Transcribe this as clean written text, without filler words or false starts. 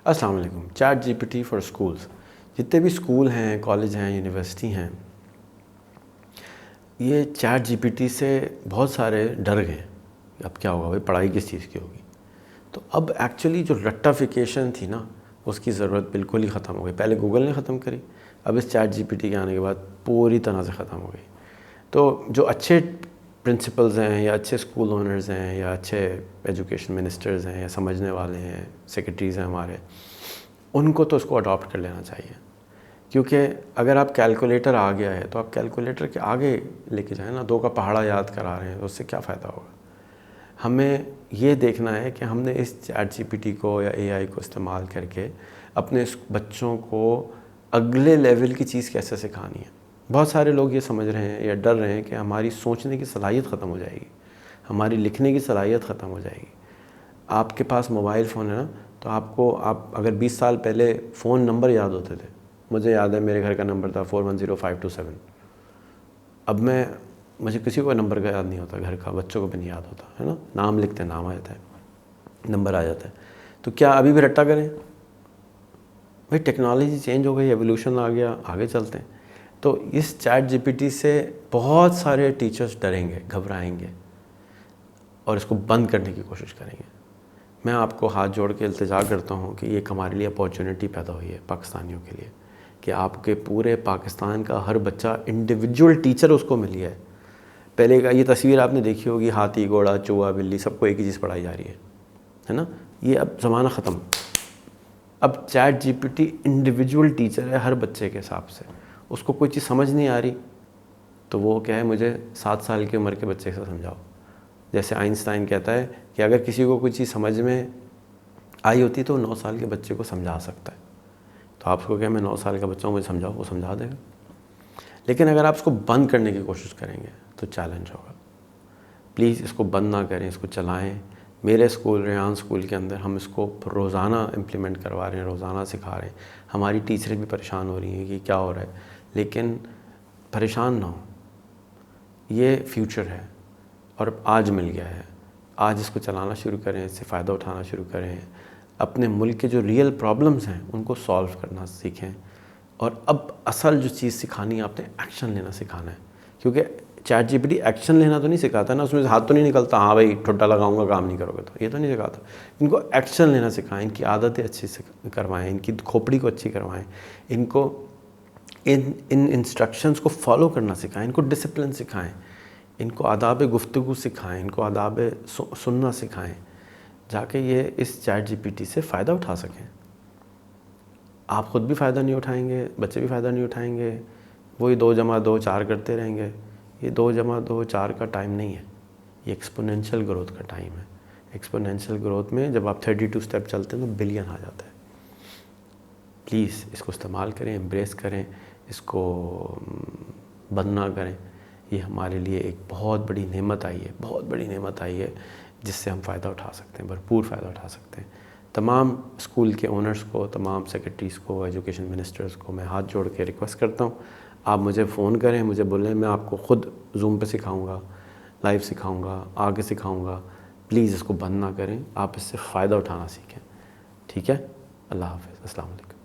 अस्सलाम वालेकुम। Chat GPT for schools, जितने भी स्कूल हैं, कॉलेज हैं, यूनिवर्सिटी हैं, ये चैट जीपीटी से बहुत सारे डर गए। अब क्या होगा भाई, पढ़ाई किस चीज़ की होगी। तो अब एक्चुअली जो रट्टाफिकेशन थी ना, उसकी ज़रूरत बिल्कुल ही ख़त्म हो गई। पहले गूगल ने ख़त्म करी, अब इस चैट जीपीटी के आने के बाद पूरी तरह से ख़त्म हो गई। तो जो अच्छे प्रिंसिपल्स हैं या अच्छे स्कूल ओनर्स हैं या अच्छे एजुकेशन मिनिस्टर्स हैं या समझने वाले हैं, सेक्रेटरीज़ हैं हमारे, उनको तो उसको अडॉप्ट कर लेना चाहिए। क्योंकि अगर आप कैलकुलेटर आ गया है तो आप कैलकुलेटर के आगे लेके जाएं ना। 2 का पहाड़ा याद करा रहे हैं तो उससे क्या फ़ायदा होगा। हमें ये देखना है कि हमने इस चैट जीपीटी को या एआई को इस्तेमाल करके अपने बच्चों को अगले लेवल की चीज़ कैसे सिखानी है। बहुत सारे लोग ये समझ रहे हैं या डर रहे हैं कि हमारी सोचने की सलाहियत ख़त्म हो जाएगी, हमारी लिखने की सलाहियत ख़त्म हो जाएगी। आपके पास मोबाइल फ़ोन है ना, तो आप अगर 20 साल पहले फ़ोन नंबर याद होते थे, मुझे याद है मेरे घर का नंबर था 410527। अब मुझे किसी को नंबर का याद नहीं होता, घर का, बच्चों को भी नहीं याद होता है ना। नाम लिखते हैं, नाम आ जाता है, नंबर आ जाता है। तो क्या अभी भी रट्टा करें भाई? टेक्नोलॉजी चेंज हो गई, एवोल्यूशन आ गया, आगे चलते हैं। तो इस चैट जीपीटी से बहुत सारे टीचर्स डरेंगे, घबराएंगे और इसको बंद करने की कोशिश करेंगे। मैं आपको हाथ जोड़ के इल्तिजा करता हूँ कि एक हमारे लिए अपॉर्चुनिटी पैदा हुई है पाकिस्तानियों के लिए, कि आपके पूरे पाकिस्तान का हर बच्चा इंडिविजुअल टीचर उसको मिली है। पहले का ये तस्वीर आपने देखी होगी, हाथी, घोड़ा, चूहा, बिल्ली, सबको एक ही चीज़ पढ़ाई जा रही है ना। ये अब ज़माना ख़त्म। अब चैट जीपीटी इंडिविजुअल टीचर है हर बच्चे के हिसाब से। उसको कोई चीज़ समझ नहीं आ रही तो वो क्या है, मुझे 7 साल की उम्र के बच्चे से समझाओ। जैसे आइंस्टाइन कहता है कि अगर किसी को कोई चीज़ समझ में आई होती तो 9 साल के बच्चे को समझा सकता है। तो आप उसको क्या, मैं 9 साल का बच्चा हूँ, मुझे समझाओ, वो समझा देगा। लेकिन अगर आप इसको बंद करने की कोशिश करेंगे तो चैलेंज होगा। प्लीज़ इसको बंद ना करें, इसको चलाएं। मेरे स्कूल, रेहान स्कूल के अंदर हम इसको रोज़ाना इम्प्लीमेंट करवा रहे हैं, रोज़ाना सिखा रहे हैं। हमारी टीचरें भी परेशान हो रही हैं कि क्या हो रहा है, लेकिन परेशान ना हो, ये फ्यूचर है और आज मिल गया है। आज इसको चलाना शुरू करें, इससे फ़ायदा उठाना शुरू करें, अपने मुल्क के जो रियल प्रॉब्लम्स हैं उनको सॉल्व करना सीखें। और अब असल जो चीज़ सिखानी है, आपने एक्शन लेना सिखाना है। क्योंकि चैट जीपीटी एक्शन लेना तो नहीं सिखाता ना, उसमें से हाथ तो नहीं निकलता, हाँ भाई ठुड्डा लगाऊंगा काम नहीं करोगे, तो ये तो नहीं सिखाता। इनको एक्शन लेना सिखाएं, इनकी आदतें अच्छी से करवाएं, इनकी खोपड़ी को अच्छी करवाएं, इनको इन इंस्ट्रक्शंस को फॉलो करना सिखाएं, इनको डिसिप्लिन सिखाएं, इनको आदाब गुफ्तगू सिखाएं, इनको आदाब सुनना सिखाएं, जाके ये इस चैट जीपीटी से फ़ायदा उठा सकें। आप ख़ुद भी फ़ायदा नहीं उठाएंगे, बच्चे भी फ़ायदा नहीं उठाएंगे, वही 2 जमा 2 4 करते रहेंगे। ये 2 जमा 2 4 का टाइम नहीं है, ये एक्सपोनेंशियल ग्रोथ का टाइम है। एक्सपोनेंशियल ग्रोथ में जब आप 32 स्टेप चलते हैं तो बिलियन आ जाता है। प्लीज़ इसको इस्तेमाल करें, एम्ब्रेस करें, इसको बंद ना करें। ये हमारे लिए एक बहुत बड़ी नेमत आई है, बहुत बड़ी नेमत आई है, जिससे हम फ़ायदा उठा सकते हैं, भरपूर फ़ायदा उठा सकते हैं। तमाम स्कूल के ओनर्स को, तमाम सेक्रेटरीज़ को, एजुकेशन मिनिस्टर्स को मैं हाथ जोड़ के रिक्वेस्ट करता हूँ, आप मुझे फ़ोन करें, मुझे बोलें, मैं आपको ख़ुद ज़ूम पे सिखाऊंगा, लाइव सिखाऊंगा, आगे सिखाऊंगा। प्लीज़ इसको बंद ना करें, आप इससे फ़ायदा उठाना सीखें। ठीक है? अल्लाह हाफ़िज़। अस्सलाम वालेकुम।